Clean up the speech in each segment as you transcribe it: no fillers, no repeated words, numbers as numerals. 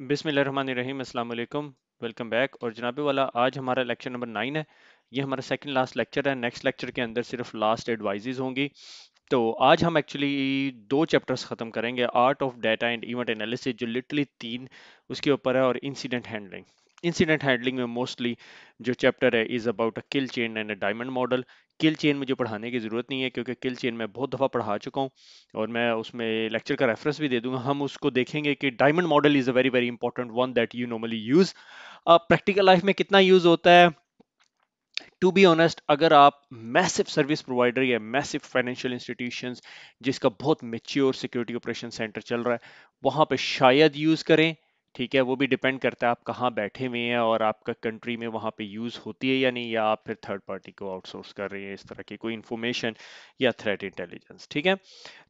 बिस्मिल्लाहिर्रहमानिर्रहीम अस्सलाम वालेकुम। Welcome back. और जनाबे वाला आज हमारा लेक्चर नंबर 9 है। ये हमारा सेकंड लास्ट लेक्चर है। नेक्स्ट लेक्चर के अंदर सिर्फ लास्ट एडवाइजेज होंगी। तो आज हम एक्चुअली दो चैप्टर्स ख़त्म करेंगे, art of data and event analysis जो लिटरली तीन उसके ऊपर है, और इंसिडेंट हैंडलिंग। इंसिडेंट हैंडलिंग में मोस्टली जो चैप्टर है is about a kill chain and a diamond model. Kill chain मुझे पढ़ाने की ज़रूरत नहीं है क्योंकि किल चेन मैं बहुत दफ़ा पढ़ा चुका हूँ, और मैं उसमें लेक्चर का रेफरेंस भी दे दूंगा। हम उसको देखेंगे कि diamond model is a very very important one that you normally use. Practical life में कितना यूज़ होता है, टू बी ऑनेस्ट, अगर आप मैसिव सर्विस प्रोवाइडर या मैसिव फाइनेंशियल इंस्टीट्यूशंस जिसका बहुत मेच्योर सिक्योरिटी ऑपरेशन सेंटर चल रहा है, वहां पे शायद यूज करें। ठीक है, वो भी डिपेंड करता है आप कहाँ बैठे हुए हैं और आपका कंट्री में वहां पे यूज होती है या नहीं, या आप फिर थर्ड पार्टी को आउटसोर्स कर रहे हैं इस तरह की कोई इंफॉर्मेशन या थ्रेट इंटेलिजेंस। ठीक है,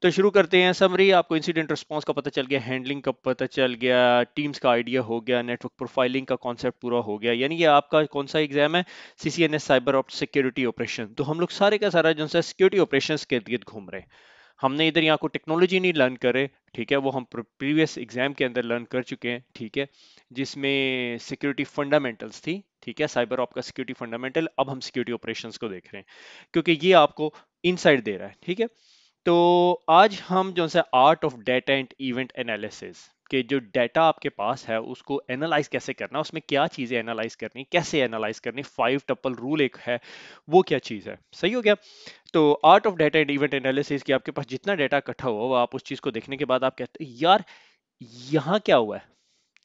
तो शुरू करते हैं। समरी, आपको इंसिडेंट रिस्पांस का पता चल गया, हैंडलिंग का पता चल गया, टीम्स का आइडिया हो गया, नेटवर्क प्रोफाइलिंग का कॉन्सेप्ट पूरा हो गया। यानी कि आपका कौन सा एग्जाम है, सीसीएनएस साइबर ऑप्ट सिक्योरिटी ऑपरेशन। तो हम लोग सारे का सारा जो है सिक्योरिटी ऑपरेशंस के इर्द गिर्द घूम रहे हैं। हमने इधर यहाँ को टेक्नोलॉजी नहीं लर्न करे, ठीक है, वो हम प्रीवियस एग्जाम के अंदर लर्न कर चुके हैं। ठीक है, जिसमें सिक्योरिटी फंडामेंटल्स थी। ठीक है, साइबर ऑप का सिक्योरिटी फंडामेंटल। अब हम सिक्योरिटी ऑपरेशंस को देख रहे हैं क्योंकि ये आपको इनसाइड दे रहा है। ठीक है, तो आज हम जो है art of data and event analysis के जो डाटा आपके पास है उसको एनालाइज कैसे करना, उसमें क्या चीजें एनालाइज करनी, कैसे एनालाइज करनी, 5 टपल रूल एक है, वो क्या चीज है। सही हो गया। तो art of data and event analysis की आपके पास जितना डाटा इकट्ठा हुआ वो आप उस चीज को देखने के बाद आप कहते हैं यार यहाँ क्या हुआ है।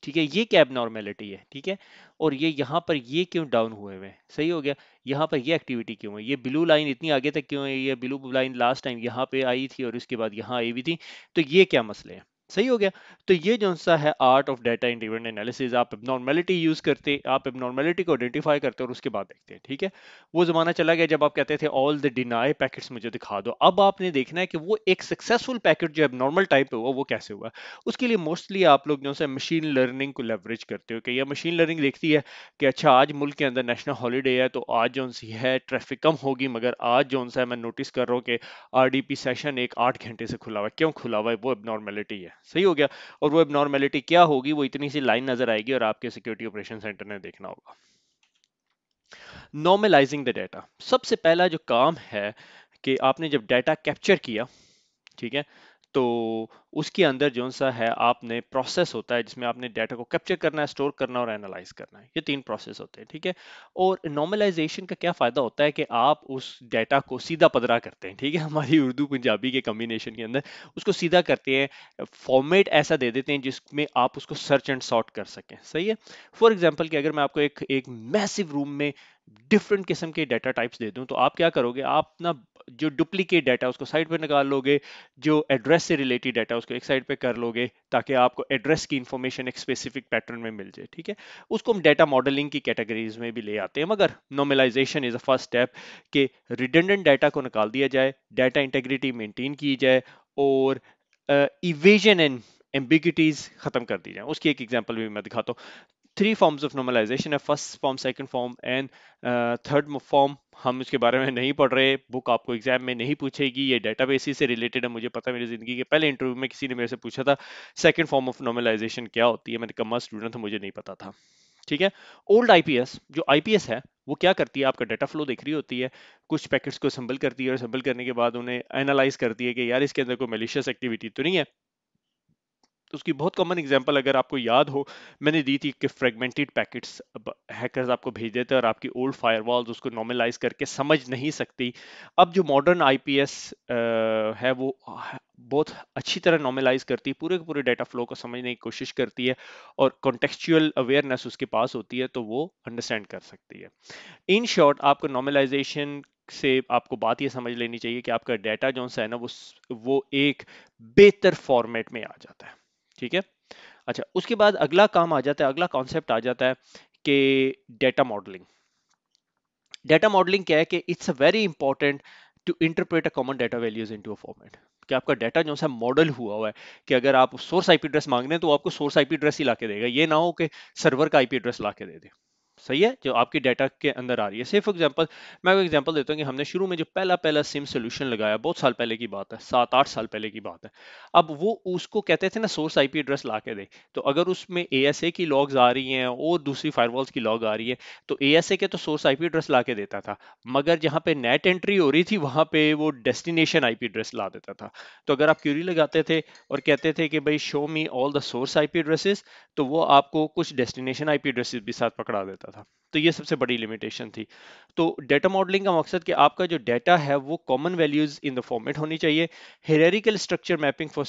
ठीक है, ये क्या एबनॉर्मेलिटी है। ठीक है, और ये यहाँ पर ये क्यों डाउन हुए हुए हैं। सही हो गया, यहाँ पर ये एक्टिविटी क्यों है, ये ब्लू लाइन इतनी आगे तक क्यों है, ये ब्लू लाइन लास्ट टाइम यहाँ पे आई थी और उसके बाद यहाँ आई हुई थी, तो ये क्या मसले हैं। सही हो गया। तो ये जो सा है art of data and event analysis, आप एबनॉर्मेलिटी यूज करते, आप एबनॉर्मेलिटी को आइडेंटिफाई करते और उसके बाद देखते हैं। ठीक है, वो जमाना चला गया जब आप कहते थे ऑल द डिनाई पैकेट्स मुझे दिखा दो। अब आपने देखना है कि वो एक सक्सेसफुल पैकेट जो एबनॉर्मल टाइप पे हुआ वो कैसे हुआ। उसके लिए मोस्टली आप लोग जो है मशीन लर्निंग को लेवरेज करते हो कि यह मशीन लर्निंग देखती है कि अच्छा आज मुल्क के अंदर नेशनल हॉलीडे है तो आज जो सी है ट्रैफिक कम होगी, मगर आज जो सा है मैं नोटिस कर रहा हूँ कि आरडीपी सेशन एक 8 घंटे से खुला हुआ है। क्यों खुला हुआ है, वो एबनॉर्मेलिटी है। सही हो गया। और वो एबनॉर्मेलिटी क्या होगी, वो इतनी सी लाइन नजर आएगी और आपके सिक्योरिटी ऑपरेशन सेंटर ने देखना होगा। नॉर्मलाइजिंग द डाटा, सबसे पहला जो काम है कि आपने जब डाटा कैप्चर किया, ठीक है, तो उसके अंदर जो सा है आपने प्रोसेस होता है जिसमें आपने डाटा को कैप्चर करना है, स्टोर करना और एनालाइज करना है। ये तीन प्रोसेस होते हैं। ठीक है, और नॉर्मलाइजेशन का क्या फायदा होता है कि आप उस डाटा को सीधा पधरा करते हैं। ठीक है, हमारी उर्दू पंजाबी के कॉम्बिनेशन के अंदर उसको सीधा करते हैं, फॉर्मेट ऐसा दे देते हैं जिसमें आप उसको सर्च एंड सॉर्ट कर सकें। सही है। फॉर एग्जाम्पल कि अगर मैं आपको एक मैसिव रूम में डिफरेंट किस्म के डाटा टाइप्स दे दूं, तो आप क्या करोगे, आप ना जो डुप्लीकेट डाटा उसको साइड पे निकाल लोगे, जो एड्रेस से रिलेटेड डाटा उसको एक साइड पे कर लोगे ताकि आपको एड्रेस की इंफॉर्मेशन एक स्पेसिफिक पैटर्न में मिल जाए। ठीक है, उसको हम डाटा मॉडलिंग की कैटेगरीज में भी ले आते हैं, मगर normalization is a first step कि रिडंडेंट डाटा को निकाल दिया जाए, डाटा इंटेग्रिटी मेंटेन की जाए और इवेजन एंड एम्बिगिटीज खत्म कर दी जाए। उसकी एक एग्जांपल भी मैं दिखाता हूँ। 3 फॉर्म्स ऑफ नॉर्मलाइजेशन है, first form, second form and third form. हम इसके बारे में नहीं पढ़ रहे, बुक आपको एग्जाम में नहीं पूछेगी, ये डेटाबेसिस से रिलेटेड है। मुझे पता है, मेरी जिंदगी के पहले इंटरव्यू में किसी ने मेरे से पूछा था सेकंड फॉर्म ऑफ नॉर्मलाइजेशन क्या होती है, मैंने कमा स्टूडेंट था, मुझे नहीं पता था। ठीक है, ओल्ड आईपीएस, जो आईपीएस है वो क्या करती है, आपका डाटा फ्लो देख रही होती है, कुछ पैकेट्स को असेंबल करती है और असेंबल करने के बाद उन्हें एनालाइज करती है कि यार इसके अंदर कोई मैलिशियस एक्टिविटी तो नहीं है। तो उसकी बहुत कॉमन एग्जांपल अगर आपको याद हो मैंने दी थी कि फ्रेगमेंटेड पैकेट्स हैकर्स आपको भेज देते हैं और आपकी ओल्ड फायरवॉल्स उसको नॉर्मलाइज करके समझ नहीं सकती। अब जो मॉडर्न आईपीएस है वो बहुत अच्छी तरह नॉर्मलाइज करती है, पूरे के पूरे डाटा फ्लो को समझने की कोशिश करती है और कॉन्टेक्चुअल अवेयरनेस उसके पास होती है, तो वो अंडरस्टैंड कर सकती है। इन शॉर्ट, आपको नॉर्मलाइजेशन से आपको बात ये समझ लेनी चाहिए कि आपका डाटा जो है ना वो एक बेहतर फॉर्मेट में आ जाता है। ठीक है, अच्छा, उसके बाद अगला काम आ जाता है, अगला कॉन्सेप्ट आ जाता है कि डाटा मॉडलिंग। डाटा मॉडलिंग क्या है कि it's a very important to interpret a common data values into a format. कि आपका डाटा जो है मॉडल हुआ है कि अगर आप सोर्स आईपी एड्रेस मांग रहे हैं तो वो आपको सोर्स आईपी एड्रेस ही ला के देगा, ये ना हो कि सर्वर का आईपी एड्रेस ला के दे दे। सही है, जो आपकी डाटा के अंदर आ रही है। से फॉर एग्जांपल मैं आपको एग्जांपल देता हूँ कि हमने शुरू में जो पहला पहला सिम सोल्यूशन लगाया, बहुत साल पहले की बात है, 7-8 साल पहले की बात है। अब वो उसको कहते थे ना सोर्स आईपी एड्रेस ला के दे, तो अगर उसमें एएसए की लॉग्स आ रही हैं और दूसरी फायरवॉल्स की लॉग आ रही है, तो एएसए के तो सोर्स आईपी एड्रेस ला के देता था, मगर जहाँ पे नेट एंट्री हो रही थी वहां पे वो डेस्टिनेशन आईपी एड्रेस ला देता था। तो अगर आप क्यूरी लगाते थे और कहते थे कि भाई show me all the source IP addresses, तो वो आपको कुछ डेस्टिनेशन आईपी एड्रेसेस भी साथ पकड़ा देता था। तो ये सबसे बड़ी लिमिटेशन थी। तो डेटा मॉडलिंग का मकसद कि आपका जो डेटा है वो common values in the format होनी चाहिए, hierarchical structure mapping for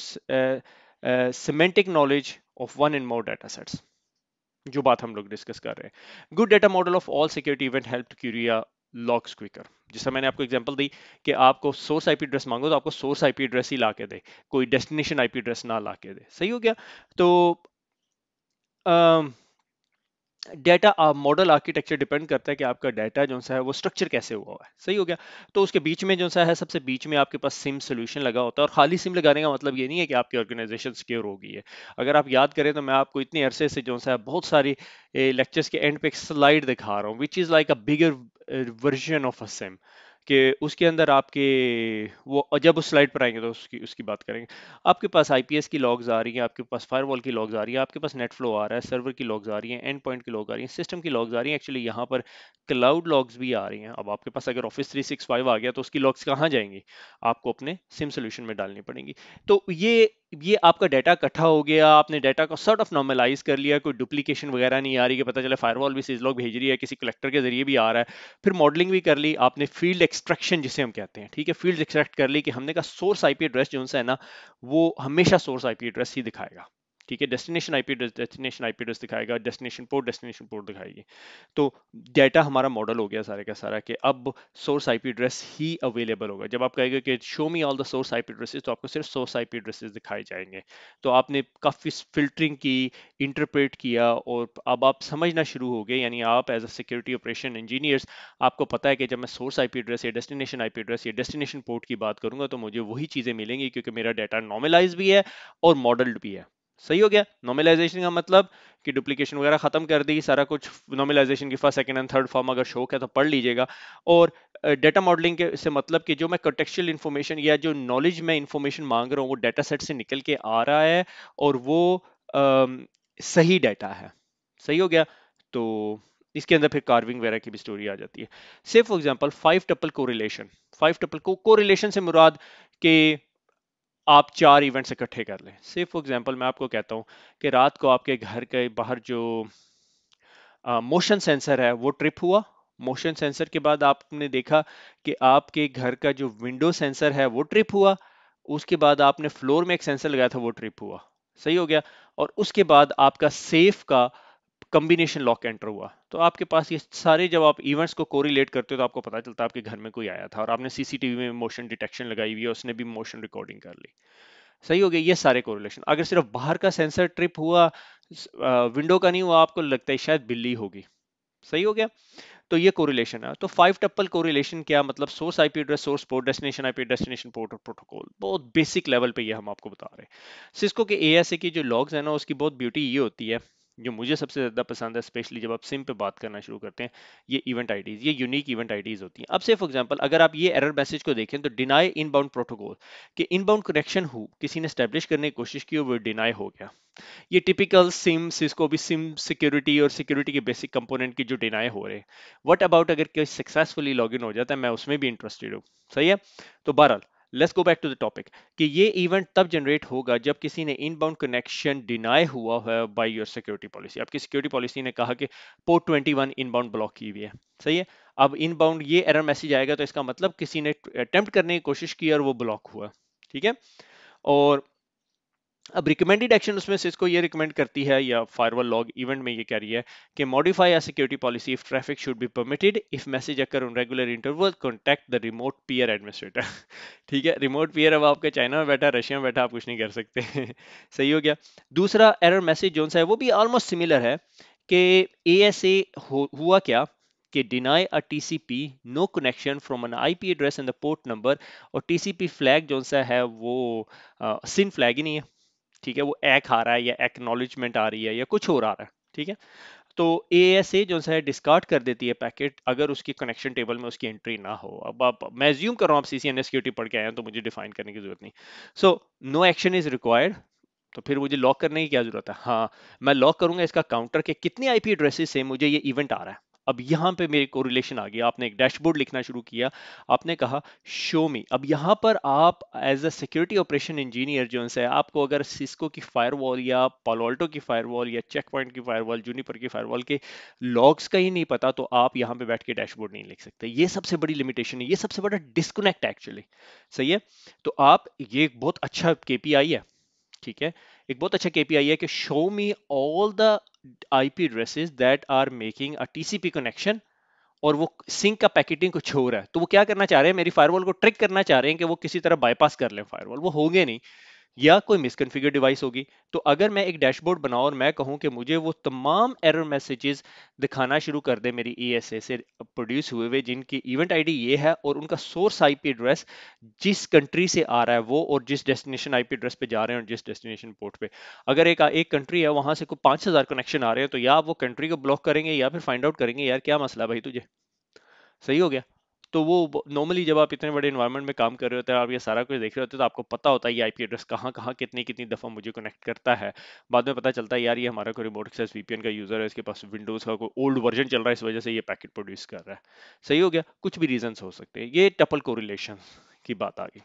semantic knowledge of one and more data sets, जो बात हम लोग डिस्कस कर रहे हैं। Good data model of all security event help to query logs quicker. जैसा मैंने आपको एग्जांपल दी कि आपको सोर्स आईपी एड्रेस मांगो तो आपको सोर्स आईपी एड्रेस ही ला के दे, कोई डेस्टिनेशन आईपी एड्रेस ना ला के दे। सही हो गया। तो डेटा मॉडल आर्किटेक्चर डिपेंड करता है कि आपका डाटा जो सा है वो स्ट्रक्चर कैसे हुआ है। सही हो गया। तो उसके बीच में जो सा है, सबसे बीच में आपके पास सिम सोल्यूशन लगा होता है, और खाली सिम लगाने का मतलब ये नहीं है कि आपकी ऑर्गेनाइजेशन सिक्योर हो गई है। अगर आप याद करें तो मैं आपको इतने अरसे से जो सा है बहुत सारी लेक्चर्स के एंड पे एक स्लाइड दिखा रहा हूँ, which is like a bigger version of a SIM, कि उसके अंदर आपके वो, और जब उस स्लाइड पर आएंगे तो उसकी उसकी बात करेंगे। आपके पास आईपीएस की लॉग्स आ रही हैं, आपके पास फायरवॉल की लॉग्स आ रही है, आपके पास नेट फ्लो आ रहा है, सर्वर की लॉग्स आ रही हैं, एंड पॉइंट की लॉग आ रही हैं, सिस्टम की लॉग्स आ रही हैं, एक्चुअली यहाँ पर क्लाउड लॉग्स भी आ रही हैं। अब आपके पास अगर ऑफिस 365 आ गया तो उसकी लॉग्स कहाँ जाएंगी, आपको अपने सिम सोल्यूशन में डालनी पड़ेंगी। तो ये आपका डाटा इकट्ठा हो गया, आपने डाटा को सॉर्ट ऑफ नॉर्मलाइज कर लिया, कोई डुप्लीकेशन वगैरह नहीं आ रही, कि पता चला फायरवॉल भी सिज लॉग भेज रही है, किसी कलेक्टर के जरिए भी आ रहा है। फिर मॉडलिंग भी कर ली आपने, फील्ड एक्सट्रैक्शन जिसे हम कहते हैं, ठीक है, फील्ड एक्सट्रैक्ट कर ली कि हमने कहा सोर्स आईपी एड्रेस जो है ना, वो हमेशा सोर्स आईपी एड्रेस ही दिखाएगा। ठीक है, डेस्टिनेशन आईपी एड्रेस दिखाएगा, डेस्टिनेशन पोर्ट दिखाएगी। तो डाटा हमारा मॉडल हो गया सारे का सारा, कि अब सोर्स आईपी एड्रेस ही अवेलेबल होगा। जब आप कहेंगे कि show me all the source IP addresses, तो आपको सिर्फ सोर्स आईपी एड्रेसेस दिखाए जाएंगे। तो आपने काफी फिल्टरिंग की, इंटरप्रेट किया, और अब आप समझना शुरू हो गए, यानी आप as a security operation engineers, आपको पता है कि जब मैं सोर्स आईपी एड्रेस या डेस्टिनेशन आईपी एड्रेस या डेस्टिनेशन पोर्ट की बात करूंगा तो मुझे वही चीजें मिलेंगी, क्योंकि मेरा डाटा नॉर्मलाइज भी है और मॉडल्ड भी है। सही हो गया। नॉर्मलाइजेशन का मतलब कि डुप्लीकेशन वगैरह खत्म कर दी, सारा कुछ नॉर्मलाइजेशन की first second and third form अगर शौक है तो पढ़ लीजिएगा। और डेटा मॉडलिंग के से मतलब कि जो मैं कॉन्टेक्चुअल इन्फॉर्मेशन या जो नॉलेज में इन्फॉर्मेशन मांग रहा हूँ वो डाटा सेट से निकल के आ रहा है, और वो अम, सही डाटा है। सही हो गया। तो इसके अंदर फिर कार्विंग वगैरह की भी स्टोरी आ जाती है। से for example 5 tuple correlation. 5 tuple correlation से मुराद कि आप 4 इवेंट्स इकट्ठे कर लें। से फॉर एग्जांपल मैं आपको कहता हूँ कि रात को आपके घर के बाहर जो मोशन सेंसर है वो ट्रिप हुआ। मोशन सेंसर के बाद आपने देखा कि आपके घर का जो विंडो सेंसर है वो ट्रिप हुआ। उसके बाद आपने फ्लोर में एक सेंसर लगाया था, वो ट्रिप हुआ। सही हो गया। और उसके बाद आपका सेफ का कॉम्बिनेशन लॉक एंटर हुआ। तो आपके पास ये सारे, जब आप इवेंट्स को कोरिलेट करते हो तो आपको पता चलता है आपके घर में कोई आया था, और आपने सीसीटीवी में मोशन डिटेक्शन लगाई हुई है, उसने भी मोशन रिकॉर्डिंग कर ली। सही हो गया। ये सारे कोरिलेशन। अगर सिर्फ बाहर का सेंसर ट्रिप हुआ, विंडो का नहीं हुआ, आपको लगता है शायद बिल्ली होगी। सही हो गया। तो ये कोरिलेशन है। तो 5 टप्पल कोरिलेशन क्या मतलब, source IP address, source port, destination IP, destination port और प्रोटोकॉल। बहुत बेसिक लेवल पे ये हम आपको बता रहे हैं। सिस्को के एएसए की जो लॉग्स है ना, उसकी बहुत ब्यूटी ये होती है, जो मुझे सबसे ज्यादा पसंद है, स्पेशली जब आप सिम पे बात करना शुरू करते हैं, ये इवेंट आईडीज, ये यूनिक इवेंट आईडीज होती हैं। अब से फॉर एग्जांपल अगर आप ये एरर मैसेज को देखें तो डिनाई इनबाउंड प्रोटोकॉल, कि इनबाउंड कनेक्शन हो किसी ने स्टैब्लिश करने की कोशिश की और वो डिनाई हो गया। ये टिपिकल सिम, सिस्को भी सिम सिक्योरिटी और सिक्योरिटी के बेसिक कंपोनेंट की जो डिनाई हो रहे हैं। व्हाट अबाउट अगर कोई सक्सेसफुली लॉगिन हो जाता है, मैं उसमें भी इंटरेस्टेड हूँ। सही है। तो बहरहाल let's go back to the topic, कि ये इवेंट तब जनरेट होगा जब किसी ने इनबाउंड कनेक्शन डिनाई हुआ है बाय योर सिक्योरिटी पॉलिसी। आपकी सिक्योरिटी पॉलिसी ने कहा कि पोर्ट 21 इनबाउंड ब्लॉक की हुई है। सही है। अब इनबाउंड ये एरर मैसेज आएगा तो इसका मतलब किसी ने अटेम्प्ट करने की कोशिश की और वो ब्लॉक हुआ। ठीक है। और अब रिकमेंडेड एक्शन उसमें से इसको ये रिकमेंड करती है, या फायरवॉल लॉग इवेंट में ये कह रही है कि modify a security policy if traffic should be permitted, if message occur on regular interval contact the remote peer administrator. ठीक है। रिमोट पीयर अब आपके चाइना में बैठा, रशिया में बैठा, आप कुछ नहीं कर सकते। सही हो गया। दूसरा एरर मैसेज जो सा है वो भी ऑलमोस्ट सिमिलर है, कि एएसए हुआ क्या, कि deny a TCP no connection from an IP address and the port number. और टीसीपी फ्लैग जो सा है वो सिन फ्लैग ही नहीं है। ठीक है। वो एक आ रहा है या एक्नॉलेजमेंट आ रही है या कुछ और आ रहा है। ठीक है। तो ASA जो है डिस्कार्ड कर देती है पैकेट अगर उसकी कनेक्शन टेबल में उसकी एंट्री ना हो। अब आप, मैं एज्यूम कर रहा हूँ आप CCNA सिक्योरिटी पढ़ के आए हैं तो मुझे डिफाइन करने की जरूरत नहीं। So no action is required. तो फिर मुझे लॉक करने की क्या जरूरत है? हाँ, मैं लॉक करूंगा इसका काउंटर के कितने आईपी एड्रेसेस से मुझे ये इवेंट आ रहा है। अब यहाँ पे मेरे कोरिलेशन आ गया, आपने एक डैशबोर्ड लिखना शुरू किया, आपने कहा शो मी। अब यहाँ पर आप as a security operation engineer जो है, आपको अगर सिस्को की फायरवॉल या पालो की फायरवॉल या चेक पॉइंट की फायरवॉल, जूनिपर की फायरवॉल के लॉग्स का ही नहीं पता, तो आप यहाँ पे बैठ के डैशबोर्ड नहीं लिख सकते। ये सबसे बड़ी लिमिटेशन है, ये सबसे बड़ा डिस्कनेक्ट एक्चुअली। सही है। तो आप, ये एक बहुत अच्छा केपीआई है, ठीक है, एक बहुत अच्छा केपीआई है कि show me all the IP addresses that are making a TCP connection, और वो सिंक का पैकेटिंग कुछ हो रहा है। तो वो क्या करना चाह रहे हैं, मेरी फायरवॉल को ट्रिक करना चाह रहे हैं कि वो किसी तरह बाईपास कर लें फायरवॉल। वो होंगे नहीं, या कोई मिसकॉन्फ़िगर डिवाइस होगी। तो अगर मैं एक डैशबोर्ड बनाऊं और मैं कहूं कि मुझे वो तमाम एरर मैसेजेस दिखाना शुरू कर दे मेरी ESA से प्रोड्यूस हुए हुए, जिनकी इवेंट आईडी ये है और उनका सोर्स आईपी एड्रेस जिस कंट्री से आ रहा है वो, और जिस डेस्टिनेशन आईपी एड्रेस पे जा रहे हैं और जिस डेस्टिनेशन पोर्ट पे, अगर एक एक कंट्री है वहां से कोई 5,000 कनेक्शन आ रहे हैं, तो या आप वो कंट्री को ब्लॉक करेंगे या फिर फाइंड आउट करेंगे यार क्या मसला है भाई तुझे। सही हो गया। तो वो नॉर्मली जब आप इतने बड़े इन्वायरमेंट में काम कर रहे होते हैं, आप ये सारा कुछ देख रहे होते हैं, तो आपको पता होता है ये आईपी एड्रेस कहाँ कहाँ कितनी कितनी दफ़ा मुझे कनेक्ट करता है। बाद में पता चलता है यार ये हमारा कोई रिमोट एक्सेस VPN का यूज़र है, इसके पास विंडोज़ का कोई ओल्ड वर्जन चल रहा है, इस वजह से ये पैकेट प्रोड्यूस कर रहा है। सही हो गया। कुछ भी रीजंस हो सकते हैं। ये टपल कोरिलेशन की बात आ गई।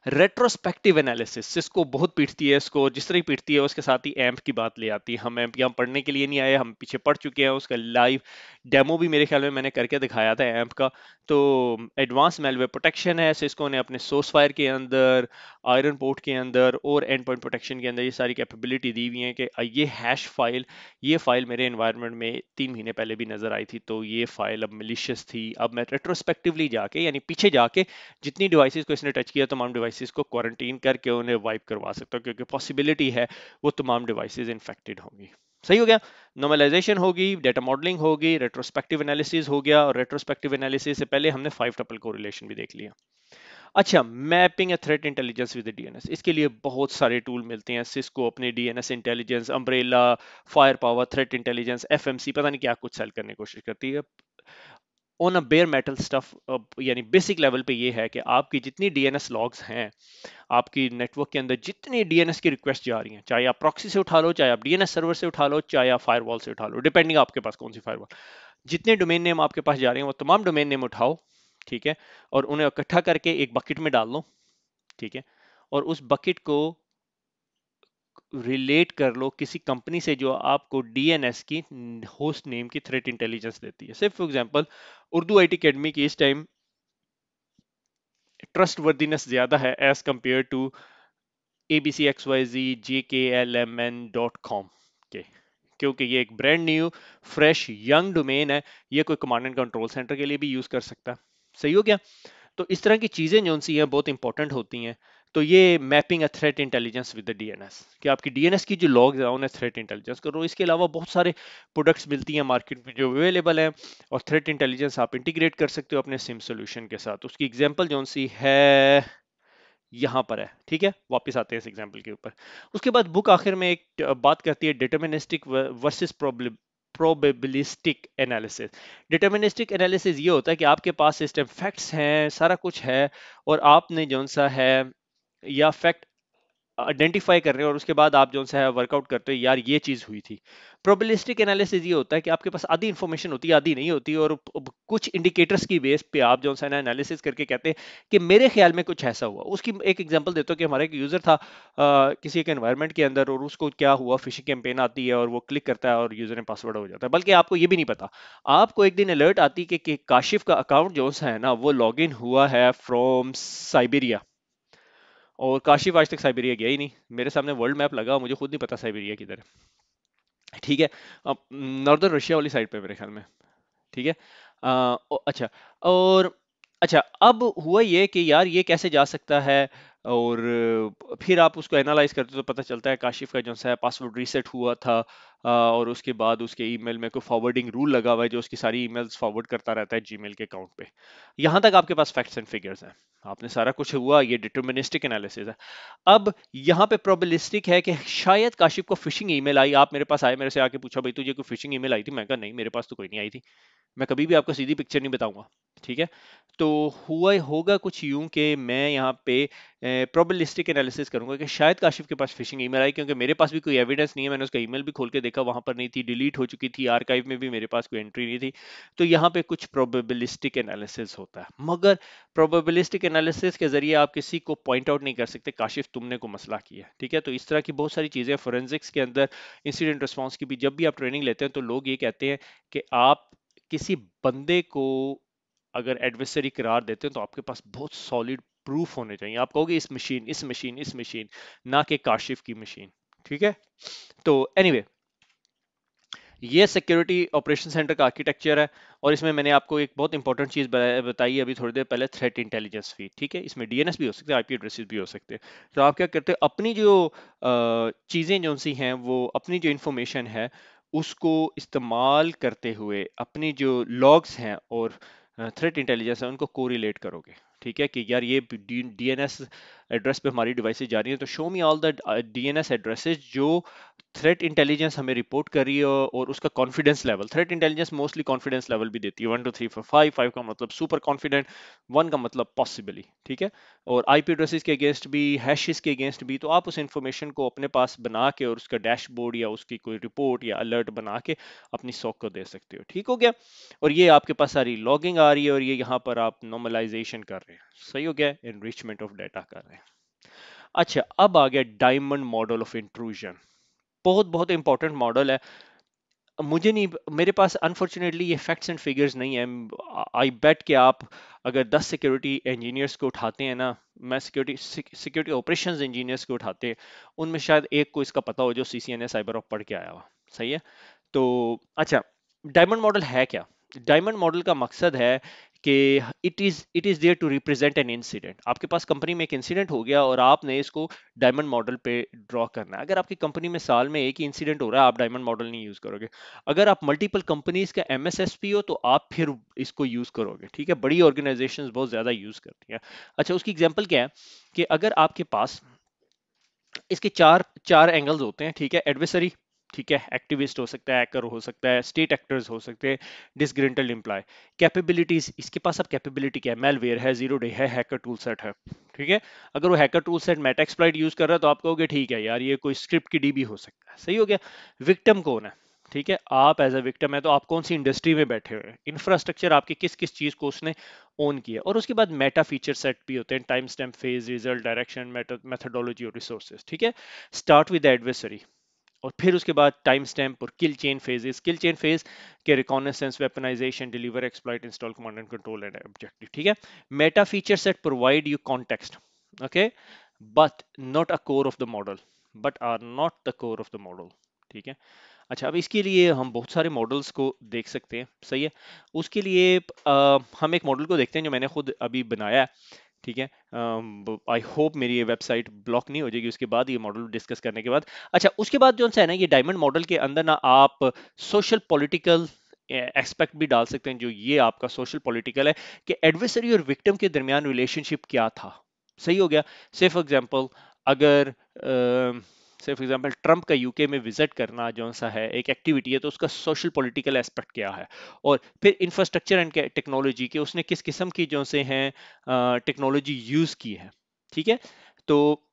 रेट्रोस्पेक्टिव एनालिसिस सिस्को बहुत पीटती है इसको, जिस तरह ही पीटती है उसके साथ ही एम्प की बात ले आती है। हम एम्प यहाँ पढ़ने के लिए नहीं आए, हम पीछे पढ़ चुके हैं, उसका लाइव डेमो भी मेरे ख्याल में मैंने करके दिखाया था एम्प का। तो एडवांस मेलवेयर प्रोटेक्शन है, सिस्को ने अपने सोर्स फायर के अंदर, आयरन पोर्ट के अंदर और एंड पॉइंट प्रोटेक्शन के अंदर ये सारी कैपेबिलिटी दी हुई है कि ये हैश फाइल, ये फाइल मेरे एनवायरनमेंट में 3 महीने पहले भी नजर आई थी, तो ये फाइल अब मिलिशियस थी। अब मैं रेट्रोस्पेक्टिवली जाके, यानी पीछे जाके, जितनी डिवाइसेस को इसने टच किया तमाम डिवाइसेस को क्वारंटीन करके उन्हें वाइप करवा सकता हूं, क्योंकि पॉसिबिलिटी है वो तमाम डिवाइसेस इन्फेक्टेड होंगी। सही हो गया। नॉर्मलाइजेशन होगी, डेटा मॉडलिंग होगी, रेट्रोस्पेक्टिव एनालिसिस हो गया, और रेट्रोस्पेक्टिव एनालिसिस से पहले हमने 5 टपल कोरिलेशन भी देख लिया। अच्छा, mapping a threat intelligence with DNS, इसके लिए बहुत सारे टूल मिलते हैं। सिस्को अपने DNS intelligence, umbrella, fire power, threat intelligence, FMC, पता नहीं क्या कुछ सेल करने की कोशिश करती है। On a bear metal stuff, यानी बेसिक लेवल पे ये है कि आपकी जितनी DNS लॉग्स हैं, आपकी नेटवर्क के अंदर जितनी DNS की रिक्वेस्ट जा रही हैं, चाहे आप प्रॉक्सी से उठा लो, चाहे आप DNS सर्वर से उठा लो, चाहे आप फायरवॉल से उठा लो, डिपेंडिंग आपके पास कौन सी फायरवॉल, जितने डोमेन नेम आपके पास जा रहे हैं वो तमाम डोमेन नेम उठाओ, ठीक है, और उन्हें इकट्ठा करके एक बकेट में डाल लो, ठीक है, और उस बकेट को रिलेट कर लो किसी कंपनी से जो आपको DNS की होस्ट नेम की थ्रेट इंटेलिजेंस देती है। सिर्फ for example, Urdu IT academy की इस टाइम ट्रस्ट वर्दीनेस ज्यादा है एज कंपेयर टू abcxyzjklmn.com के, क्योंकि ये एक brand new fresh young domain है, ये कोई कमांड एंड कंट्रोल सेंटर के लिए भी यूज कर सकता है। सही हो गया। तो इस तरह की चीजें जो सी हैं बहुत इंपॉर्टेंट होती हैं। तो ये mapping a threat intelligence with the DNS, कि आपकी DNS की जो लॉग्स है उन्हें थ्रेट इंटेलिजेंस करो। इसके अलावा बहुत सारे प्रोडक्ट्स मिलती हैं मार्केट में जो अवेलेबल हैं, और थ्रेट इंटेलिजेंस आप इंटीग्रेट कर सकते हो अपने सिम सोल्यूशन के साथ। उसकी एग्जांपल जो सी है यहाँ पर है, ठीक है, वापस आते हैं इस एग्जांपल के ऊपर। उसके बाद बुक आखिर में एक बात करती है deterministic versus probabilistic analysis. Deterministic analysis ये होता है कि आपके पास सिस्टम फैक्ट्स हैं, सारा कुछ है, और आपने जौन सा है या फैक्ट आइडेंटिफाई कर रहे हो और उसके बाद आप जो है वर्कआउट करते हो यार ये चीज हुई थी। प्रोबेबिलिस्टिक एनालिसिस ये होता है कि आपके पास आधी इंफॉर्मेशन होती है, आधी नहीं होती, और कुछ इंडिकेटर्स की बेस पे आप जो है ना एनालिसिस करके कहते हैं कि मेरे ख्याल में कुछ ऐसा हुआ। उसकी एक एग्जांपल देता हूँ कि हमारा एक यूजर था किसी एक एनवायरनमेंट के अंदर, और उसको क्या हुआ, फिशिंग कैंपेन आती है और वो क्लिक करता है और यूजर ने पासवर्ड हो जाता है, बल्कि आपको ये भी नहीं पता। आपको एक दिन अलर्ट आती है कि काशिफ का अकाउंट जो है ना वो लॉग इन हुआ है फ्रॉम साइबेरिया, और काशिफ आज तक साइबेरिया गया ही नहीं। मेरे सामने वर्ल्ड मैप लगा, मुझे खुद नहीं पता साइबेरिया किधर है, ठीक है, अब नॉर्दर्न रशिया वाली साइड पे मेरे ख्याल में, ठीक है। अच्छा, और अच्छा, अब हुआ ये कि यार ये कैसे जा सकता है, और फिर आप उसको एनालाइज करते हो तो पता चलता है काशिफ का जो है पासवर्ड रीसेट हुआ था और उसके बाद उसके ईमेल में कोई फॉरवर्डिंग रूल लगा हुआ है जो उसकी सारी ईमेल्स फॉरवर्ड करता रहता है जीमेल के अकाउंट पे। यहाँ तक आपके पास फैक्ट्स एंड फिगर्स हैं, आपने सारा कुछ हुआ, ये डिटर्मिनिस्टिक एनालिसिस है। अब यहाँ पे प्रोबेबिलिस्टिक है कि शायद काशिफ को फिशिंग ईमेल आई, आप मेरे पास आए, मेरे से आके पूछा भाई तुझे कोई फिशिंग ईमेल आई थी, मैं कहा नहीं मेरे पास तो कोई नहीं आई थी, मैं कभी भी आपको सीधी पिक्चर नहीं बताऊंगा, ठीक है। तो हुआ होगा कुछ यूं कि मैं यहाँ पे प्रोबेबिलिस्टिक एनालिसिस करूंगा कि शायद काशिफ के पास फिशिंग ईमेल आई, क्योंकि मेरे पास भी कोई एविडेंस नहीं है, मैंने उसका ईमेल भी खोल के देखा वहां पर नहीं थी, डिलीट हो चुकी थी, आर्काइव में भी मेरे पास कोई एंट्री नहीं थी। तो यहाँ पे कुछ प्रोबेबिलिस्टिक एनालिसिस होता है, मगर प्रोबेबिलिस्टिक एनालिसिस के जरिए आप किसी को पॉइंट आउट नहीं कर सकते काशिफ तुमने को मसला किया, ठीक है। तो इस तरह की बहुत सारी चीजें फोरेंसिक्स के अंदर, इंसिडेंट रिस्पॉन्स की भी जब भी आप ट्रेनिंग लेते हैं तो लोग ये कहते हैं कि आप किसी बंदे को अगर एडवर्सरी करार देते हैं तो आपके पास बहुत सॉलिड प्रूफ होने चाहिए, आप कहोगे इस मशीन ना कि काशिफ की मशीन, ठीक है। तो एनीवे ये सिक्योरिटी ऑपरेशन सेंटर का आर्किटेक्चर है, और इसमें मैंने आपको एक बहुत इंपॉर्टेंट चीज बताई अभी थोड़ी देर पहले, थ्रेट इंटेलिजेंस फीड, ठीक है। इसमें डीएनएस भी हो सकते हैं, आईपी एड्रेसेस भी हो सकते हैं। तो आप क्या करते हैं, अपनी जो चीजें जो सी हैं, वो अपनी जो इंफॉर्मेशन है उसको इस्तेमाल करते हुए अपनी जो लॉग्स हैं और थ्रेट इंटेलिजेंस है उनको कोरिलेट करोगे, ठीक है। कि यार ये डीएनएस एड्रेस पे हमारी डिवाइसेज जा रही है, तो show me all the DNS addresses जो थ्रेट इंटेलिजेंस हमें रिपोर्ट कर रही है, और उसका confidence level, threat intelligence mostly confidence level भी देती है, 1 2 3 4 5, 5 का मतलब सुपर कॉन्फिडेंट, 1 का मतलब पॉसिबली, ठीक है। और आईपी एड्रेसेस के अगेंस्ट भी, हैशेस के अगेंस्ट भी, तो आप उस इंफॉर्मेशन को अपने पास बना के और उसका डैशबोर्ड या उसकी कोई रिपोर्ट या अलर्ट बना के अपनी सॉक को दे सकते हो, ठीक हो गया। और ये आपके पास सारी लॉगिंग आ रही है, और ये यहाँ पर आप नॉर्मलाइजेशन कर रहे हैं, सही हो गया, एनरिचमेंट ऑफ डाटा कर रहे हैं। अच्छा, अब आ गया डायमंड मॉडल ऑफ इंट्रूजन, बहुत बहुत इंपॉर्टेंट मॉडल है। मुझे नहीं, मेरे पास अनफॉर्चुनेटली ये फैक्ट्स एंड फिगर्स नहीं है। आई बेट कि आप अगर 10 सिक्योरिटी इंजीनियर्स को उठाते हैं ना, मैं सिक्योरिटी ऑपरेशंस इंजीनियर्स को उठाते हैं, उनमें शायद एक को इसका पता हो जो सीसीएनए साइबर ऑफ पढ़ के आया हुआ, सही है। तो अच्छा, डायमंड मॉडल है क्या? डायमंड मॉडल का मकसद है कि it is there to represent an incident. आपके पास कंपनी में एक इंसिडेंट हो गया और आपने इसको डायमंड मॉडल पे ड्रॉ करना है। अगर आपकी कंपनी में साल में एक ही इंसिडेंट हो रहा है, आप डायमंड मॉडल नहीं यूज करोगे। अगर आप मल्टीपल कंपनीज का एमएसएसपी हो तो आप फिर इसको यूज करोगे, ठीक है। बड़ी ऑर्गेनाइजेशंस बहुत ज्यादा यूज करती हैं। अच्छा, उसकी एग्जांपल क्या है कि अगर आपके पास इसके चार चार एंगल्स होते हैं, ठीक है। एडवर्सरी, ठीक है, एक्टिविस्ट हो सकता है, हैकर हो सकता है, स्टेट एक्टर्स हो सकते हैं, डिसग्रिंटल एम्प्लॉय। कैपेबिलिटीज, इसके पास अब कैपेबिलिटी क्या है, मेलवेयर है, जीरो डे है, हैकर टूल सेट है, ठीक है। अगर वो hacker tool set Metasploit use कर रहा है तो आप कहोगे ठीक है यार, ये कोई स्क्रिप्ट की डीबी हो सकता है, सही हो गया। विक्टिम कौन है, ठीक है, आप एज अ विक्टिम है तो आप कौन सी इंडस्ट्री में बैठे हुए हैं, इंफ्रास्ट्रक्चर आपकी किस किस चीज को उसने ओन किया। और उसके बाद मेटा फीचर सेट भी होते हैं, time stamp, phase, result, direction, methodology और रिसोर्सेज, ठीक है। स्टार्ट विद एडवर्सरी, और फिर उसके बाद टाइम स्टैम्प और kill chain phases, kill chain phase के reconnaissance, weaponization, deliver, exploit, install, command and control and objective, ठीक है। Meta feature set provide you context, okay, but not a core of the model, but are not the core of the model, ठीक है। अच्छा, अब इसके लिए हम बहुत सारे मॉडल्स को देख सकते हैं, सही है। उसके लिए हम एक मॉडल को देखते हैं जो मैंने खुद अभी बनाया है, ठीक है। आई होप मेरी ये वेबसाइट ब्लॉक नहीं हो जाएगी उसके बाद, ये मॉडल डिस्कस करने के बाद। अच्छा, उसके बाद जो है ना, ये डायमंड मॉडल के अंदर ना आप सोशल पॉलिटिकल एक्सपेक्ट भी डाल सकते हैं, जो ये आपका सोशल पॉलिटिकल है कि एडवर्सरी और विक्टिम के दरमियान रिलेशनशिप क्या था, सही हो गया। से फॉर एग्जांपल, अगर से फॉर एग्जांपल ट्रंप का यूके में विजिट करना जो सा है एक एक्टिविटी है, तो उसका सोशल पॉलिटिकल एस्पेक्ट क्या है। और फिर इंफ्रास्ट्रक्चर एंड टेक्नोलॉजी के उसने किस किस्म की जो से हैं टेक्नोलॉजी यूज की है, ठीक है। तो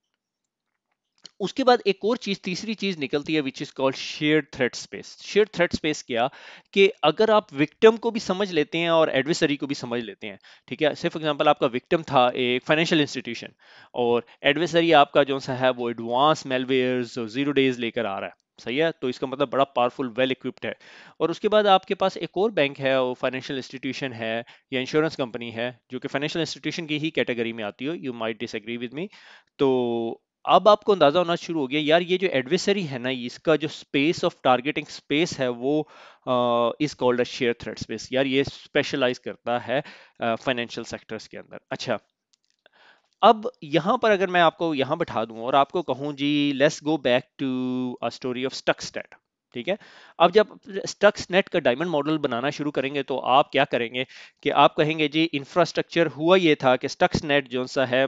उसके बाद एक और चीज, तीसरी चीज निकलती है, which is called shared threat space. Shared threat space क्या, कि अगर आप विक्टिम को भी समझ लेते हैं और एडवर्सरी को भी समझ लेते हैं, ठीक है। से फॉर एग्जांपल आपका विक्टिम था एक फाइनेंशियल इंस्टीट्यूशन, और एडवर्सरी आपका जो सा है वो एडवांस मेलवेयर्स, जीरो डेज लेकर आ रहा है, सही है। तो इसका मतलब बड़ा पावरफुल, वेल इक्विप्ड है। और उसके बाद आपके पास एक और बैंक है, वो फाइनेंशियल इंस्टीट्यूशन है या इंश्योरेंस कंपनी है, जो कि फाइनेंशियल इंस्टीट्यूशन की ही कैटेगरी में आती हो, you might disagree with me. तो अब आपको अंदाजा होना शुरू हो गया यार, ये जो एडवर्सरी है ना, इसका जो स्पेस ऑफ टारगेटिंग स्पेस है वो is called a share thread space. यार ये स्पेशलाइज करता है फाइनेंशियल सेक्टर्स के अंदर। अच्छा, अब यहां पर अगर मैं आपको यहां बैठा दूं और आपको कहूं जी let's go back to a story of Stuxnet, ठीक है। अब जब स्टक्सनेट का डायमंड मॉडल बनाना शुरू करेंगे तो आप क्या करेंगे कि आप कहेंगे जी इंफ्रास्ट्रक्चर हुआ ये था कि स्टक्सनेट जो सा है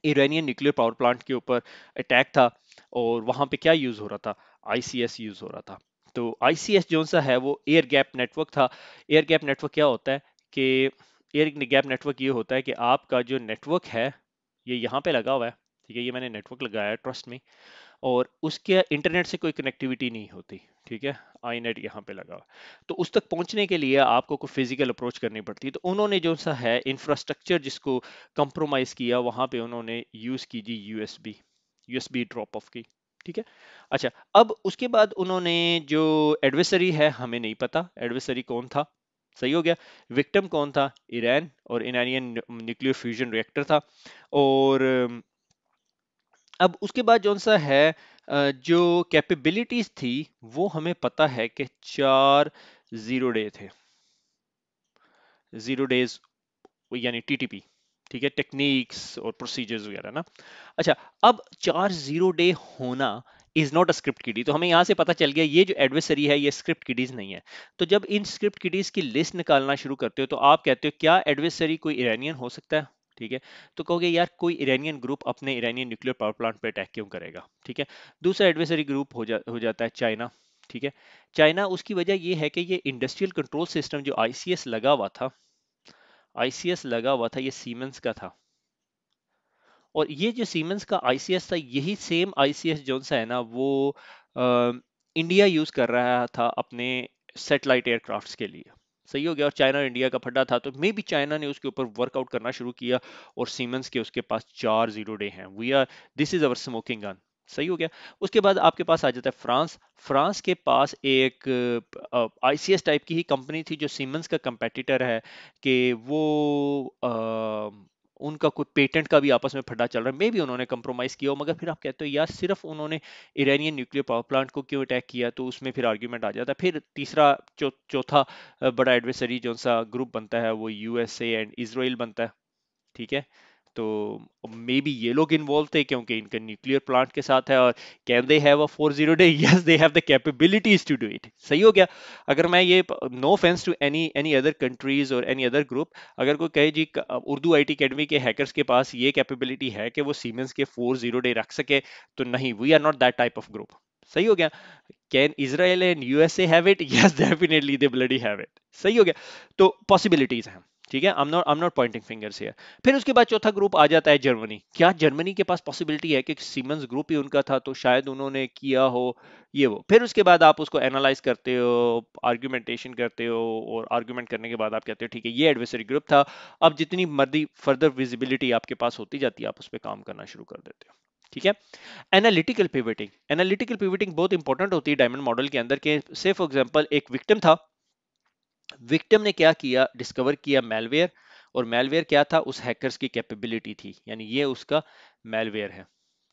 ईरानियन न्यूक्लियर पावर प्लांट के ऊपर अटैक था, और वहां पे क्या यूज हो रहा था, आईसीएस यूज हो रहा था। तो आईसीएस जो सा है वो एयर गैप नेटवर्क था। एयर गैप नेटवर्क क्या होता है कि एयर गैप नेटवर्क ये होता है कि आपका जो नेटवर्क है ये यहाँ पे लगा हुआ है, ठीक है, ये मैंने नेटवर्क लगाया है, ट्रस्ट में, और उसके इंटरनेट से कोई कनेक्टिविटी नहीं होती, ठीक है, आई नेट यहाँ पे लगा हुआ। तो उस तक पहुंचने के लिए आपको कोई फिजिकल अप्रोच करनी पड़ती है, तो उन्होंने जो सा है इंफ्रास्ट्रक्चर जिसको कंप्रोमाइज किया, वहां पे उन्होंने यूज की जी यूएसबी, यूएसबी ड्रॉप ऑफ की, ठीक है। अच्छा, अब उसके बाद उन्होंने जो एडवर्सरी है हमें नहीं पता एडवर्सरी कौन था, सही हो गया। विक्टिम कौन था, ईरान, और ईरानियन न्यूक्लियर फ्यूजन रिएक्टर था। और अब उसके बाद जौन सा है जो कैपेबिलिटीज थी वो हमें पता है कि 4 0 डे थे, 0 डेज, यानी टीटीपी, ठीक है, टेक्निक्स और प्रोसीजर्स वगैरह ना। अच्छा, अब 4 0 डे होना इज नॉट अ स्क्रिप्ट किडी, तो हमें यहां से पता चल गया ये जो एडवर्सरी है ये स्क्रिप्ट किडीज नहीं है। तो जब इन स्क्रिप्ट किडीज की लिस्ट निकालना शुरू करते हो तो आप कहते हो क्या एडवर्सरी कोई ईरानियन हो सकता है, ठीक है। तो कहोगे यार कोई ईरानियन ग्रुप अपने ईरानियन न्यूक्लियर पावर प्लांट पे अटैक क्यों करेगा, ठीक है। दूसरा एडवर्सरी ग्रुप हो जाता है चाइना, ठीक है। चाइना, उसकी वजह ये है कि ये इंडस्ट्रियल कंट्रोल सिस्टम जो आईसीएस लगा हुआ था, आईसीएस लगा हुआ था, ये सीमेंस का था। और ये जो सीमेंस का आईसीएस था, यही सेम आईसीएस जो सा है ना वो इंडिया यूज कर रहा था अपने सैटेलाइट एयरक्राफ्ट्स के लिए, सही हो गया। और चाइना और इंडिया का फड्डा था, तो मे बी चाइना ने उसके ऊपर वर्कआउट करना शुरू किया, और सीमेंस के उसके पास 4 0 डे हैं, we are, this is our smoking gun, सही हो गया। उसके बाद आपके पास आ जाता है फ्रांस। फ्रांस के पास एक आईसीएस टाइप की ही कंपनी थी जो सीमेंस का कंपेटिटर है, कि वो उनका कोई पेटेंट का भी आपस में फड्डा चल रहा है, मे भी उन्होंने कंप्रोमाइज किया हो। मगर फिर आप कहते हो यार सिर्फ उन्होंने ईरानियन न्यूक्लियर पावर प्लांट को क्यों अटैक किया, तो उसमें फिर आर्ग्यूमेंट आ जाता है। फिर तीसरा चौथा बड़ा एडवर्सरी जो सा ग्रुप बनता है वो यूएसए एंड इसराइल बनता है, ठीक है। तो मे बी ये लोग इन्वॉल्व थे क्योंकि इनका न्यूक्लियर प्लांट के साथ है, और can they have a 4 0 day, yes they have the capabilities to do it, सही हो गया। अगर मैं ये, no offence to any any other countries और एनी अदर ग्रुप, अगर कोई कहे जी उर्दू आईटी अकेडमी के हैकर्स के पास ये कैपेबिलिटी है कि वो सीमेंस के 4 0 डे रख सके, तो नहीं, we are not that type of group, सही हो गया। Can Israel and USA have it, yes definitely they bloody have it, सही हो गया। तो पॉसिबिलिटीज हैं, ठीक है, I am not pointing fingers here. फिर उसके बाद चौथा ग्रुप आ जाता है जर्मनी। क्या जर्मनी के पास पॉसिबिलिटी है कि सीमेंस ग्रुप ही उनका था, तो शायद उन्होंने किया हो ये वो। फिर उसके बाद आप उसको एनालाइज करते हो, आर्गुमेंटेशन करते हो, और आर्गुमेंट करने के बाद आप कहते हो ठीक है ये एडवर्सरी ग्रुप था। अब जितनी मर्जी फर्दर विजिबिलिटी आपके पास होती जाती है, आप उस पर काम करना शुरू कर देते हो, ठीक है। एनालिटिकल पिवटिंग, एनालिटिकल पिवटिंग बहुत इंपॉर्टेंट होती है डायमंड मॉडल के अंदर के। से फॉर एग्जांपल एक विक्टिम था, विक्टिम ने क्या किया, डिस्कवर किया मेलवेयर, और मेलवेयर क्या था, उस हैकर्स की कैपेबिलिटी थी, यानी ये उसका मेलवेयर है,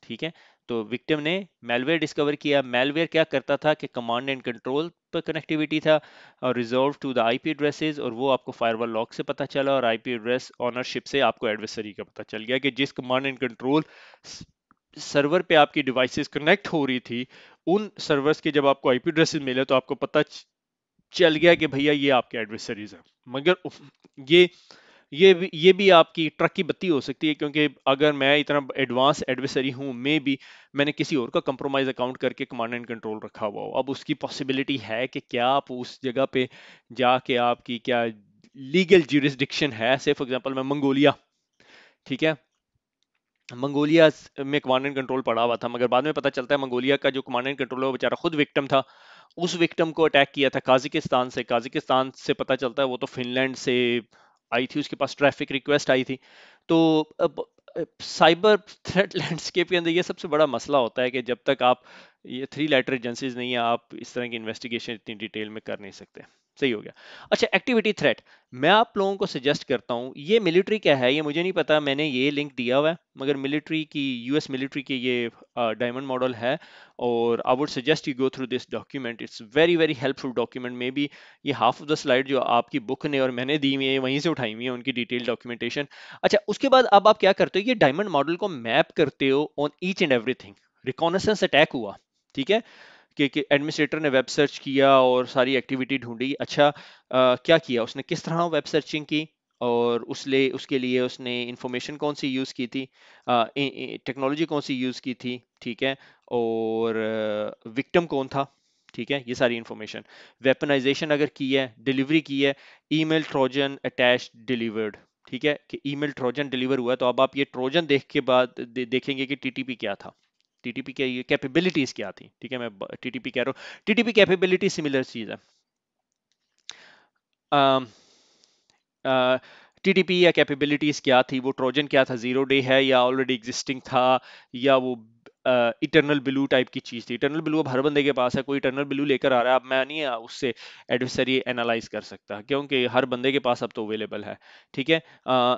ठीक है। तो विक्टिम ने मेलवेयर डिस्कवर किया। मेलवेयर क्या करता था कि कमांड एंड कंट्रोल पर कनेक्टिविटी था, और reserve to the IP addresses, और वो आपको फायरवॉल लॉग से पता चला, और आईपी एड्रेस ऑनरशिप से आपको एडवर्सरी का पता चल गया कि जिस कमांड एंड कंट्रोल सर्वर पे आपकी डिवाइसेस कनेक्ट हो रही थी, उन सर्वर्स के जब आपको आईपी एड्रेसेस मिले तो आपको पता चल गया कि भैया ये आपके एडवर्सरीज हैं। मगर ये ये भी आपकी ट्रक की बत्ती हो सकती है, क्योंकि अगर मैं इतना एडवांस एडवर्सरी हूं, मे भी मैंने किसी और का कंप्रोमाइज अकाउंट करके कमांड एंड कंट्रोल रखा हुआ हो, अब उसकी पॉसिबिलिटी है कि क्या आप उस जगह पे जाके आपकी क्या लीगल ज्यूरिसडिक्शन है। से फॉर एग्जांपल मैं मंगोलिया, ठीक है, मंगोलिया में कमांड एंड कंट्रोल पड़ा हुआ था, मगर बाद में पता चलता है मंगोलिया का जो कमांड एंड कंट्रोल है वो बेचारा खुद विक्टिम था। उस विक्टिम को अटैक किया था काजिकिस्तान से, काजिकिस्तान से पता चलता है वो तो फिनलैंड से आई थी, उसके पास ट्रैफिक रिक्वेस्ट आई थी। तो अब साइबर थ्रेट लैंडस्केप के अंदर ये सबसे बड़ा मसला होता है कि जब तक आप ये 3 लेटर एजेंसीज नहीं है, आप इस तरह की इन्वेस्टिगेशन इतनी डिटेल में कर नहीं सकते, सही हो गया। अच्छा, एक्टिविटी थ्रेट, मैं आप लोगों को सजेस्ट करता हूँ, ये मिलिट्री क्या है ये मुझे नहीं पता, मैंने ये लिंक दिया हुआ है, मगर मिलिट्री की, यूएस मिलिट्री की ये डायमंड मॉडल है, और I would suggest you go through this document, it's very very helpful document. May be ये हाफ ऑफ द स्लाइड जो आपकी बुक ने और मैंने दी हुई है वहीं से उठाई हुई है, उनकी डिटेल डॉक्यूमेंटेशन। अच्छा, उसके बाद अब आप क्या करते हो, ये डायमंड मॉडल को मैप करते हो on each and everything. Reconnaissance attack हुआ, ठीक है, कि एडमिनिस्ट्रेटर ने वेब सर्च किया और सारी एक्टिविटी ढूंढी। अच्छा, क्या किया उसने, किस तरह वेब सर्चिंग की, और उसके लिए उसने इंफॉर्मेशन कौन सी यूज़ की थी, टेक्नोलॉजी कौन सी यूज़ की थी, ठीक है, और विक्टिम कौन था, ठीक है, ये सारी इंफॉर्मेशन। वेपनाइजेशन अगर की है, डिलीवरी की है, ईमेल ट्रोजन अटैच डिलीवर्ड, ठीक है, कि ईमेल ट्रोजन डिलीवर हुआ, तो अब आप ये ट्रोजन देख के बाद देखेंगे कि टीटीपी क्या था, टीटीपी क्या, ये कैपेबिलिटीज क्या थी, ठीक है, मैं टीटीपी कह रहा हूँ, टीटीपी कैपेबिलिटी सिमिलर चीज है। टीटीपी या कैपेबिलिटीज क्या थी, वो ट्रोजन क्या था, जीरो डे है या ऑलरेडी एग्जिस्टिंग था, या वो इटरनल ब्लू टाइप की चीज थी। इटरनल ब्लू अब हर बंदे के पास है, कोई इटरनल ब्लू लेकर आ रहा है, अब मैं नहीं उससे एडवर्सरी एनालाइज कर सकता, क्योंकि हर बंदे के पास अब तो अवेलेबल है, ठीक है।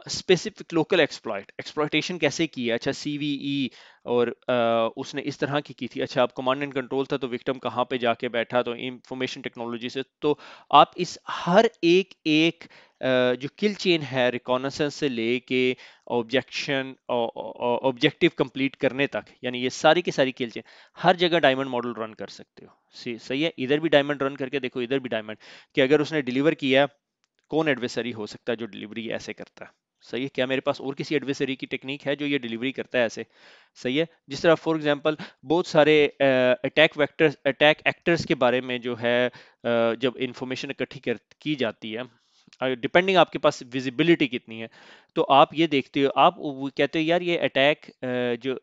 स्पेसिफिक लोकल एक्सप्लॉयटेशन कैसे की है, अच्छा सीवीई, और उसने इस तरह की थी। अच्छा, अब कमांड एंड कंट्रोल था, तो विक्टिम कहाँ पे जाके बैठा, तो इंफॉर्मेशन टेक्नोलॉजी से, तो आप इस हर एक एक जो किल चेन है, रिकॉनेसेंस से लेके ऑब्जेक्टिव कंप्लीट करने तक, यानी ये सारी की सारी किल चेन, हर जगह डायमंड मॉडल रन कर सकते हो। सही है, इधर भी डायमंड रन करके देखो, इधर भी डायमंड, कि अगर उसने डिलीवर किया, कौन एडवर्सरी हो सकता है जो डिलीवरी ऐसे करता है। सही है, क्या मेरे पास और किसी एडवर्सरी की टेक्निक है जो ये डिलीवरी करता है ऐसे। सही है, जिस तरह फॉर एग्जांपल बहुत सारे अटैक एक्टर्स के बारे में जो है, जब इंफॉर्मेशन इकट्ठी की जाती है, डिपेंडिंग आपके पास विजिबिलिटी कितनी है, तो आप ये देखते हो, आप वो कहते हो यार ये अटैक जो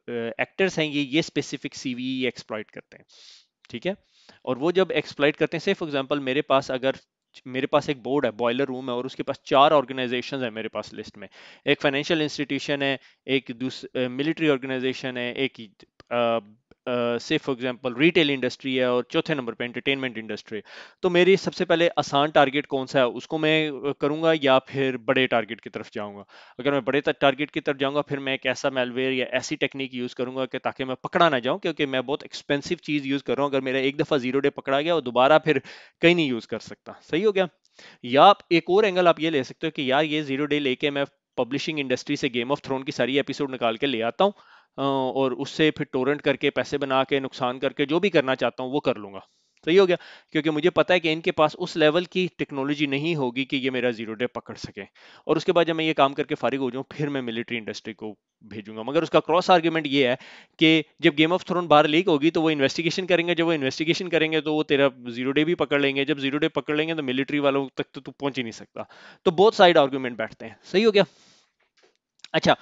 एक्टर्स हैं, ये स्पेसिफिक सीवी एक्सप्लॉइट करते हैं, ठीक है। और वो जब एक्सप्लॉइट करते हैं, से फॉर एग्जांपल मेरे पास अगर मेरे पास एक बोर्ड है, बॉयलर रूम है, और उसके पास 4 ऑर्गेनाइजेशन है मेरे पास लिस्ट में, एक फाइनेंशियल इंस्टीट्यूशन है, एक मिलिट्री ऑर्गेनाइजेशन है, एक से फॉर एग्जांपल रिटेल इंडस्ट्री है, और चौथे नंबर पे एंटरटेनमेंट इंडस्ट्री। तो मेरी सबसे पहले आसान टारगेट कौन सा है, उसको मैं करूंगा, या फिर बड़े टारगेट की तरफ जाऊंगा। अगर मैं बड़े टारगेट की तरफ जाऊंगा, फिर मैं एक ऐसा मेलवेयर या ऐसी टेक्निक यूज करूंगा कि ताकि मैं पकड़ा ना जाऊं, क्योंकि मैं बहुत एक्सपेंसिव चीज यूज कर रहा हूं। अगर मेरा एक दफा जीरो डे पकड़ा गया, और दोबारा फिर कहीं नहीं यूज कर सकता। सही हो गया। या आप एक और एंगल आप ये ले सकते हो कि यार ये जीरो डे लेके मैं पब्लिशिंग इंडस्ट्री से गेम ऑफ थ्रोन की सारी एपिसोड निकाल के ले आता हूँ, और उससे फिर टोरेंट करके पैसे बना के नुकसान करके जो भी करना चाहता हूँ वो कर लूंगा। सही हो गया, क्योंकि मुझे पता है कि इनके पास उस लेवल की टेक्नोलॉजी नहीं होगी कि ये मेरा जीरो डे पकड़ सके। और उसके बाद जब मैं ये काम करके फारिग हो जाऊं, फिर मैं मिलिट्री इंडस्ट्री को भेजूंगा। मगर उसका क्रॉस आर्ग्यूमेंट ये है कि जब गेम ऑफ थ्रोन बाहर लीक होगी, तो वो इन्वेस्टिगेशन करेंगे, जब वो इन्वेस्टिगेशन करेंगे तो वो तेरा जीरो डे भी पकड़ लेंगे, जब जीरो डे पकड़ लेंगे तो मिलिट्री वालों तक तो तू पहुंच ही नहीं सकता। तो बहुत साइड आर्ग्यूमेंट बैठते हैं। सही हो गया। अच्छा,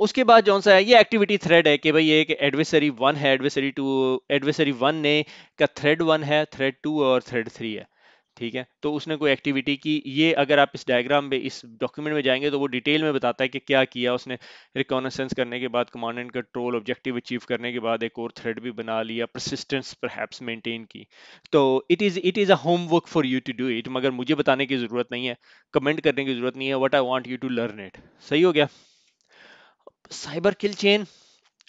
उसके बाद जौन सा है, ये एक्टिविटी थ्रेड है कि भाई ये एक एडवर्सरी वन है, एडवर्सरी टू, एडवर्सरी वन ने का थ्रेड वन है, थ्रेड टू और थ्रेड थ्री है, ठीक है। तो उसने कोई एक्टिविटी की, ये अगर आप इस डायग्राम में, इस डॉक्यूमेंट में जाएंगे, तो वो डिटेल में बताता है कि क्या किया उसने। रिकॉनेसेंस करने के बाद, command and control objective achieve करने के बाद, एक और थ्रेड भी बना लिया, परसिस्टेंस परहैप्स मेंटेन की। तो it is a homework for you to do it, मगर मुझे बताने की जरूरत नहीं है, कमेंट करने की जरूरत नहीं है, what I want you to learn it. सही हो गया। Cyber kill chain,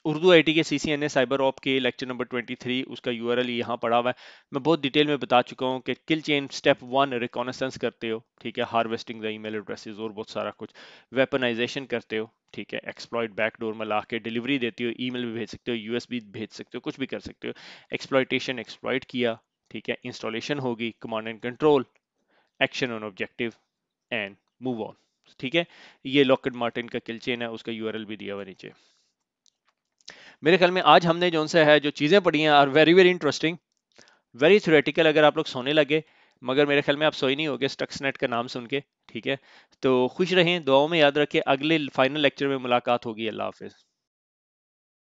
Urdu IT के सीसीएनए साइबर ऑप के लेक्चर नंबर 23, उसका यूआरएल यहाँ पड़ा हुआ है। मैं बहुत डिटेल में बता चुका हूँ कि kill chain step one reconnaissance करते हो, ठीक है, हार्वेस्टिंग द ईमेल एड्रेसेस और बहुत सारा कुछ। वेपनाइजेशन करते हो, ठीक है, एक्सप्लॉइट बैकडोर में ला के डिलीवरी देते हो, ईमेल भी भेज सकते हो, यूएसबी भेज सकते हो, कुछ भी कर सकते हो। एक्सप्लॉइटेशन, एक्सप्लॉइट किया, ठीक है, इंस्टॉलेशन होगी, command and control, action on objective, and move on, ठीक है। ये लॉकheed मार्टिन का किल चेन है, उसका यूआरएल भी दिया हुआ नीचे। मेरे ख्याल में आज हमने जो सा है जो चीजें पढ़ी हैं are very very interesting, very theoretical. अगर आप लोग सोने लगे, मगर मेरे ख्याल में आप सोए नहीं होगे स्टक्सनेट का नाम सुन के, ठीक है। तो खुश रहें, दुआओं में याद रखें, अगले फाइनल लेक्चर में मुलाकात होगी। अल्लाह हाफिज।